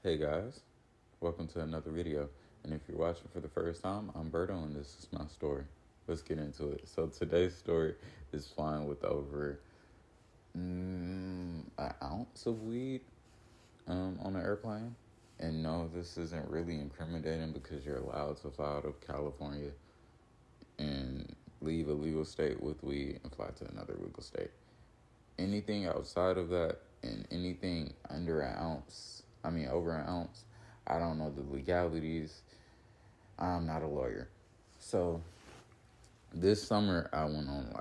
Hey guys, welcome to another video. And if you're watching for the first time, I'm Brudda and this is my story. Let's get into it. So today's story is flying with over an ounce of weed on an airplane. And no, this isn't really incriminating because you're allowed to fly out of California and leave a legal state with weed and fly to another legal state. Anything outside of that and anything under an ounce, over an ounce, I don't know the legalities. I'm not a lawyer. So this summer I went on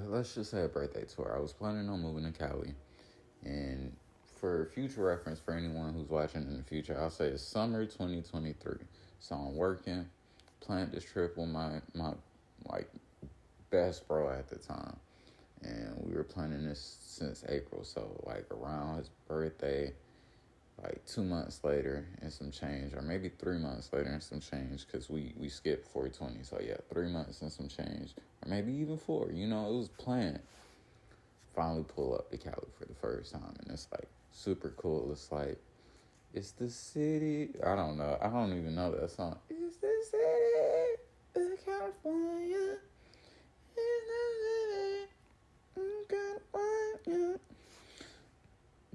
let's just say a birthday tour. I was planning on moving to Cali. And for future reference for anyone who's watching in the future, I'll say it's summer 2023. So I'm working, planned this trip with my best bro at the time. And we were planning this since April, so around his birthday, 2 months later and some change, or maybe 3 months later and some change, because we skipped 420, so yeah, 3 months and some change, or maybe even 4, it was planned. Finally pull up to Cali for the first time, and it's super cool. It's the city, I don't know, I don't even know that song. It's the city of California.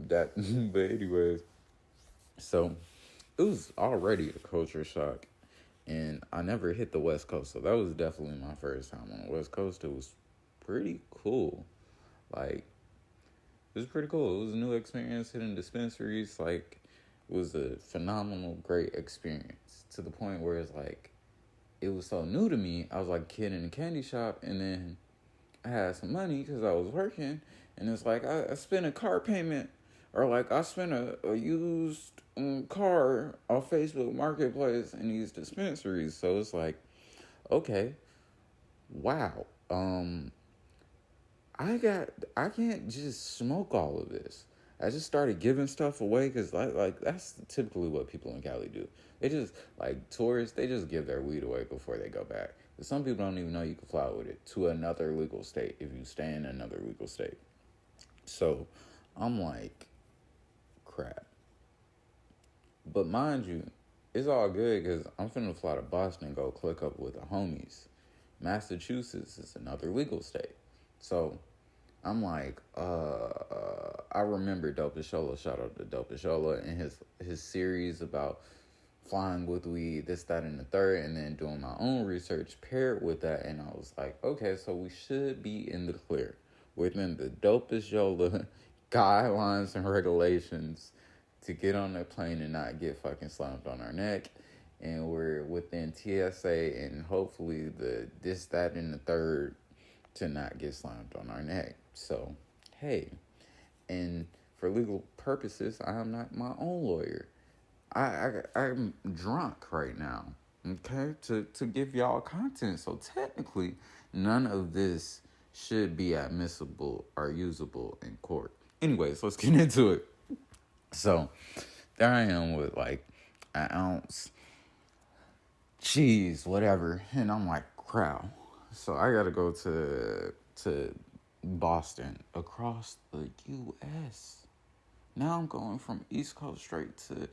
That, but anyways, so it was already a culture shock, and I never hit the West Coast, so that was definitely my first time on the West Coast. It was pretty cool. It was pretty cool. It was a new experience hitting dispensaries. It was a phenomenal, great experience to the point where it was so new to me. I was like a kid in a candy shop, and then I had some money because I was working, and it's I spent a car payment, or I spent a used car off Facebook Marketplace in these dispensaries. So it's okay, wow. I can't just smoke all of this. I just started giving stuff away because that's typically what people in Cali do. They just tourists. They just give their weed away before they go back. But some people don't even know you can fly with it to another legal state if you stay in another legal state. So I'm crap. But mind you, it's all good because I'm finna fly to Boston and go click up with the homies. Massachusetts is another legal state. So I'm I remember Dopashola, shout out to Dopashola, and his series about flying with weed, this, that, and the third, and then doing my own research paired with that, and I was okay, so we should be in the clear within the Dopashola guidelines and regulations to get on that plane and not get fucking slammed on our neck. And we're within TSA and hopefully the this, that, and the third to not get slammed on our neck. So, hey, and for legal purposes, I am not my own lawyer. I'm drunk right now, okay, to give y'all content. So technically, none of this should be admissible or usable in court. Anyways, let's get into it. So there I am with an ounce, cheese, whatever, and I'm crap. So I gotta go to Boston across the U.S. Now I'm going from East Coast straight to,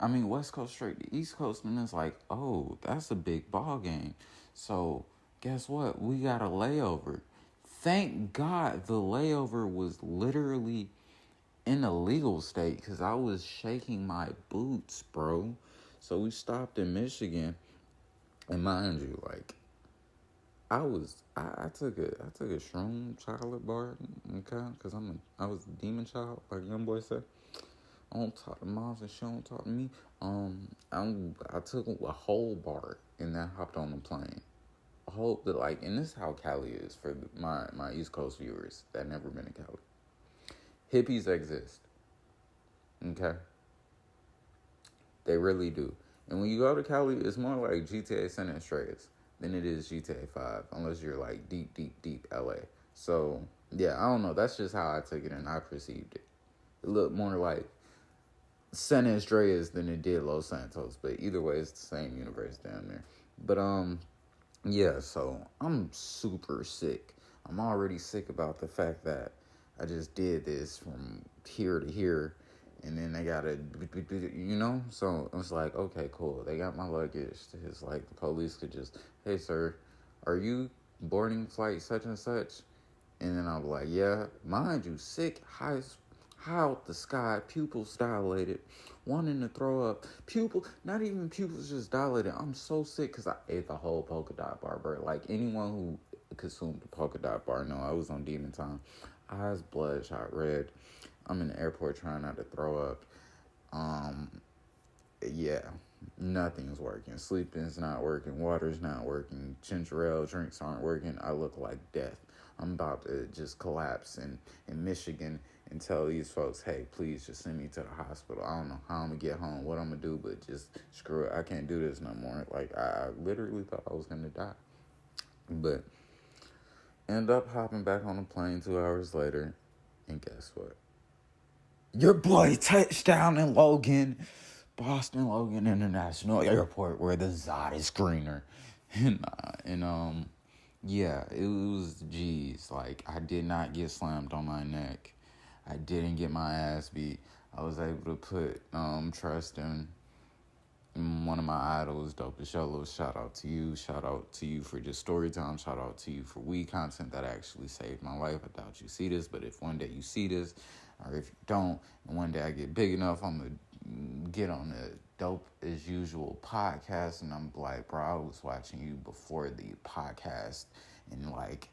West Coast straight to East Coast, and it's oh, that's a big ball game. So guess what? We got a layover. Thank God the layover was literally in a legal state because I was shaking my boots, bro. So we stopped in Michigan, and mind you, I took a shroom chocolate bar, okay, because I was a demon child, like young boy said. I don't talk to moms and she don't talk to me. I took a whole bar and then hopped on the plane. I hope that and this is how Cali is for my East Coast viewers that never been to Cali. Hippies exist, okay? They really do. And when you go to Cali, it's more like GTA San Andreas than it is GTA 5, unless you're deep, deep, deep LA. So, yeah, I don't know. That's just how I took it and I perceived it. It looked more like San Andreas than it did Los Santos. But either way, it's the same universe down there. But, yeah, so I'm super sick. I'm already sick about the fact that I just did this from here to here. and then they gotta, so it was like, okay, cool. They got my luggage. It's like the police could just, hey, sir, are you boarding flight such and such? And then I'm like, yeah, mind you, sick, high out the sky, pupils dilated, wanting to throw up, not even pupils just dilated. I'm so sick because I ate the whole polka dot bar, bro. Like, anyone who consumed the polka dot bar, no, I was on demon time. Eyes bloodshot red. I'm in the airport trying not to throw up. Yeah, nothing's working. Sleeping's not working. Water's not working. Ginger ale drinks aren't working. I look like death. I'm about to just collapse in Michigan and tell these folks, hey, please just send me to the hospital. I don't know how I'm going to get home, what I'm going to do, but just screw it. I can't do this no more. Like, I literally thought I was going to die. But end up hopping back on a plane 2 hours later, and guess what? Your boy touched down in Logan, Boston Logan International Airport, where the Zod is greener. Yeah, it was G's. Like, I did not get slammed on my neck. I didn't get my ass beat. I was able to put trust in one of my idols, Dope Yall. Shout out to you. Shout out to you for just story time. Shout out to you for weed content that actually saved my life. I doubt you see this, but if one day you see this, or if you don't, and one day I get big enough, I'm going to get on the Dope as Usual podcast, and I'm like, bro, I was watching you before the podcast, and like,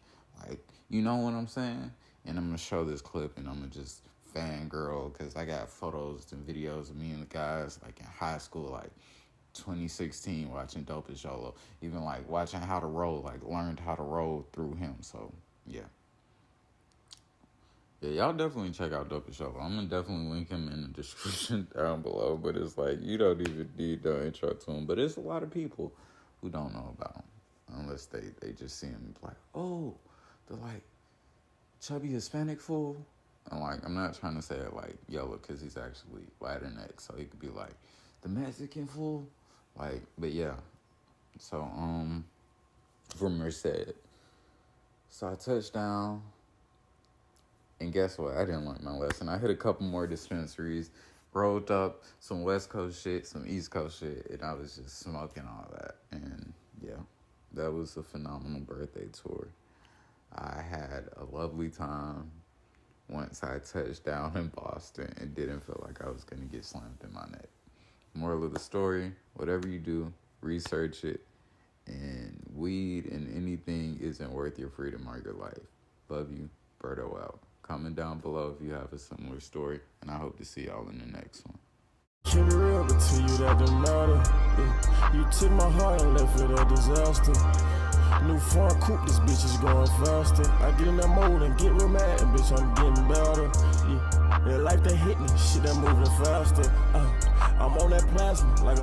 you know what I'm saying? And I'm going to show this clip, and I'm going to just fangirl, because I got photos and videos of me and the guys, like, in high school, like, 2016, watching Dope as Yall. Even, like, watching how to roll, like, learned how to roll through him, so, yeah. Yeah, y'all definitely check out Dope as Yall. I'm going to definitely link him in the description down below, but it's like, you don't even need the intro to him, but it's a lot of people who don't know about him, unless they just see him, like, oh, the, like, chubby Hispanic fool. And like, I'm not trying to say it like yellow because he's actually Latinx, so he could be like the Mexican fool. Like, but yeah. So from Merced. So I touched down, and guess what? I didn't learn my lesson. I hit a couple more dispensaries, rolled up some West Coast shit, some East Coast shit, and I was just smoking all that. And yeah, that was a phenomenal birthday tour. I had a lovely time once I touched down in Boston and didn't feel like I was going to get slammed in my neck. Moral of the story, whatever you do, research it. And weed and anything isn't worth your freedom or your life. Love you, Brudda out. Comment down below if you have a similar story, and I hope to see y'all in the next one. Keep it real, but to you that don't matter. Yeah. You took my heart and left it a disaster. New foreign coupe, this bitch is going faster. I get in that mode and get real mad, and bitch, I'm getting better. Yeah, that life that hit me, shit that moving faster. I'm on that plasma like